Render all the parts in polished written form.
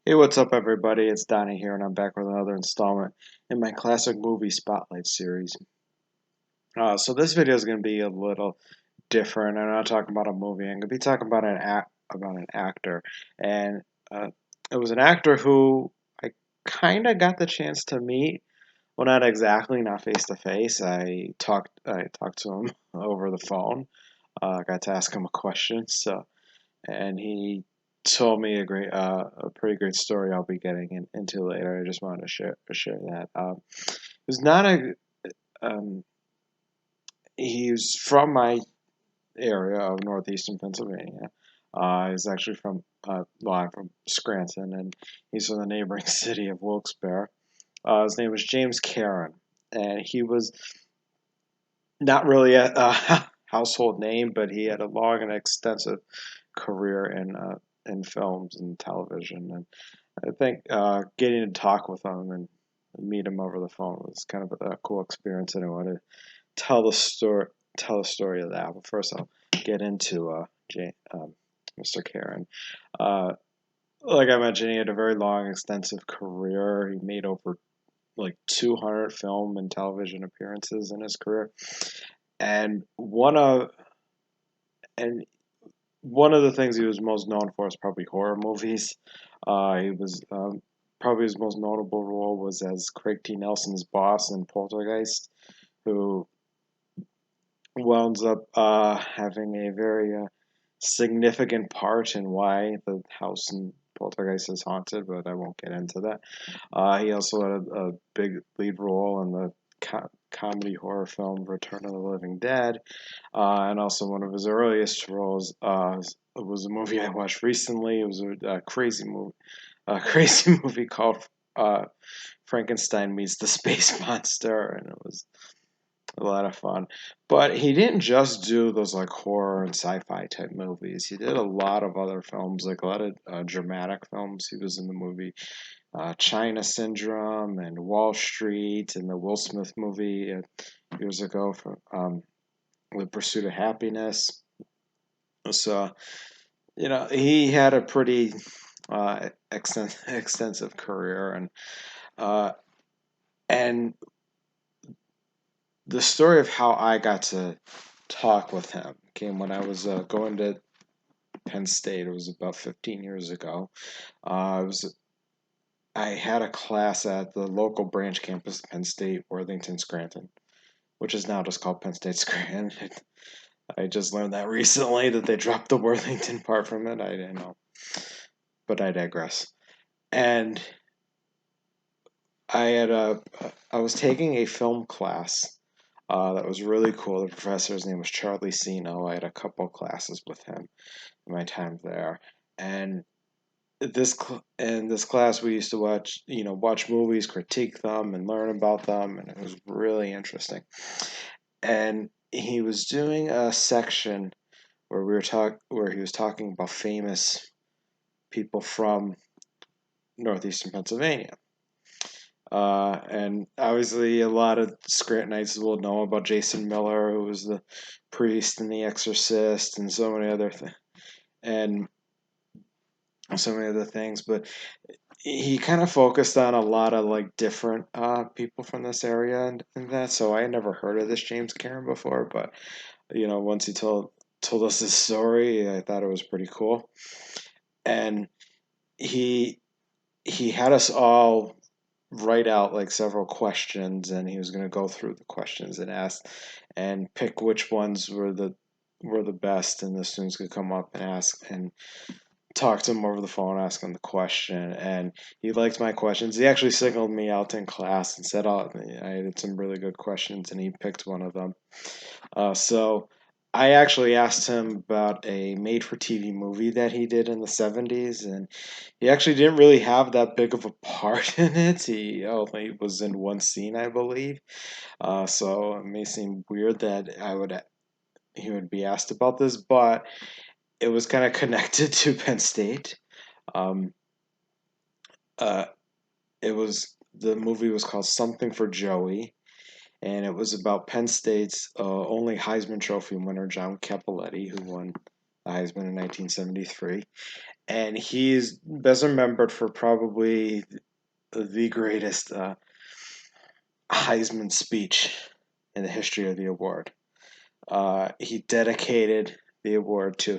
Hey, what's up, everybody? It's Donnie here, and I'm back with another installment in my classic movie spotlight series. So this video is going to be a little different. I'm not talking about a movie. I'm going to be talking about an actor, and uh, it was an actor who I kind of got the chance to meet. Well, not exactly, not face to face. I talked to him over the phone. I got to ask him a question. And he told me a pretty great story I'll be getting into later. I just wanted to share that. It was not a um, he was from my area of northeastern Pennsylvania. He's actually I'm from Scranton, and he's from the neighboring city of Wilkes-Barre. His name was James Karen, and he was not really a household name, but he had a long and extensive career in films and television. And I think getting to talk with him and meet him over the phone was kind of a cool experience, and I want to tell the story of that. But first, I'll get into Mr. Karen. Uh, like I mentioned, he had a very long, extensive career. He made over like 200 film and television appearances in his career, and and one of the things he was most known for is probably horror movies. He was probably his most notable role was as Craig T. Nelson's boss in Poltergeist, who wound up having a very significant part in why the house in Poltergeist is haunted, but I won't get into that. He also had a big lead role in the comedy horror film Return of the Living Dead, and also one of his earliest roles was a movie I watched recently. It was a crazy movie called Frankenstein Meets the Space Monster, and it was a lot of fun. But he didn't just do those like horror and sci-fi type movies. He did a lot of other films, like a lot of dramatic films. He was in the movie China Syndrome and Wall Street and the Will Smith movie years ago from The Pursuit of Happiness. So, he had a pretty extensive career, uh, and the story of how I got to talk with him came when I was going to Penn State. It was about 15 years ago. I had a class at the local branch campus of Penn State, Worthington Scranton, which is now just called Penn State Scranton. I just learned that recently that they dropped the Worthington part from it. I didn't know, but I digress. And I was taking a film class that was really cool. The professor's name was Charlie Sino. I had a couple classes with him in my time there, and in this class we used to watch movies, critique them, and learn about them, and it was really interesting. And he was doing a section where he was talking about famous people from northeastern Pennsylvania. And obviously, a lot of Scrantonites will know about Jason Miller, who was the priest in The Exorcist, and and so many other things. But he kind of focused on a lot of like different people from this area and that. So I had never heard of this James Karen before, but once he told us his story, I thought it was pretty cool. And he he had us all write out like several questions, and he was going to go through the questions and ask and pick which ones were the best, and the students could come up and ask and talk to him over the phone, ask him the question. And he liked my questions. He actually signaled me out in class and said, "Oh, I had some really good questions," and he picked one of them. So I actually asked him about a made-for-TV movie that he did in the 70s, and he actually didn't really have that big of a part in it. He only was in one scene, I believe. So it may seem weird that he would be asked about this, but it was kind of connected to Penn State. Um, uh, the movie was called Something for Joey, and it was about Penn State's only Heisman Trophy winner, John Cappelletti, who won the Heisman in 1973. and he's best remembered for probably the greatest Heisman speech in the history of the award. He dedicated the award to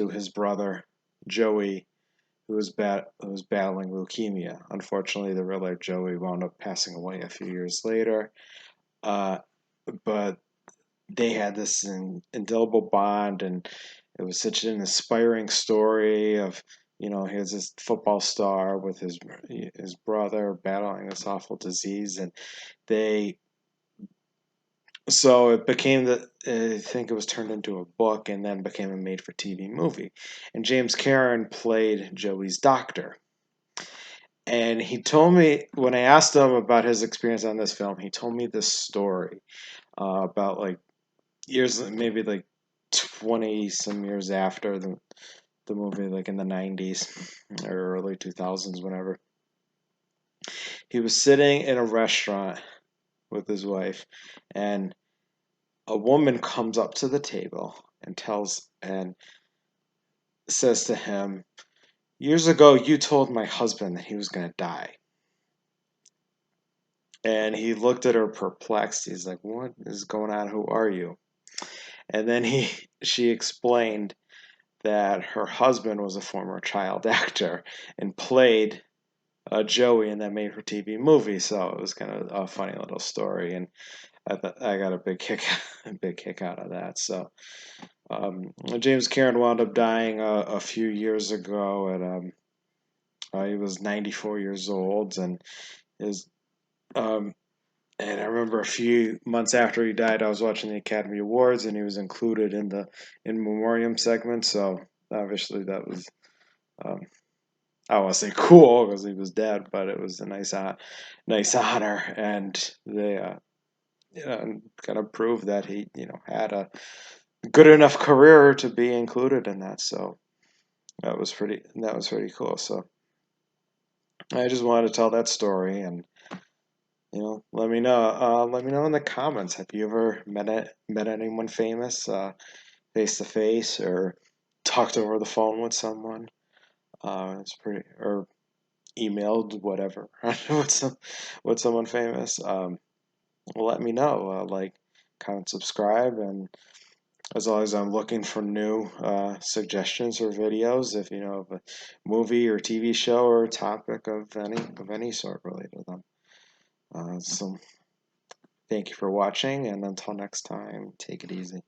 his brother Joey, who was battling leukemia. Unfortunately, the real life Joey wound up passing away a few years later. Uh, but they had this indelible bond, and it was such an inspiring story of, he was this football star with his brother battling this awful disease, and they so it became I think it was turned into a book and then became a made for TV movie. And James Karen played Joey's doctor. And he told me, when I asked him about his experience on this film, he told me this story about like years, maybe like 20 some years after the movie, like in the 90s or early 2000s, whenever. He was sitting in a restaurant with his wife, and a woman comes up to the table and says to him, "Years ago, you told my husband that he was going to die." And he looked at her perplexed. He's like, "What is going on? Who are you?" And then she explained that her husband was a former child actor and played Joey in that made for TV movie. So it was kind of a funny little story, and I got a big kick, a big kick out of that. So James Karen wound up dying a few years ago. He was 94 years old, and his um, and I remember a few months after he died, I was watching the Academy Awards, and he was included in the in memoriam segment. So obviously that was, um, I don't want to say cool because he was dead, but it was a nice honor, and they kind of proved that he had a good enough career to be included in that. So that was pretty cool. So I just wanted to tell that story, and let me know in the comments. Have you ever met anyone famous face to face, or talked over the phone with someone? It's pretty, or emailed, whatever, with someone famous. Well, let me know. Like, comment, subscribe, and as always, I'm looking for new suggestions or videos. If you know of a movie or TV show or topic of any sort related to them. So thank you for watching, and until next time, take it easy.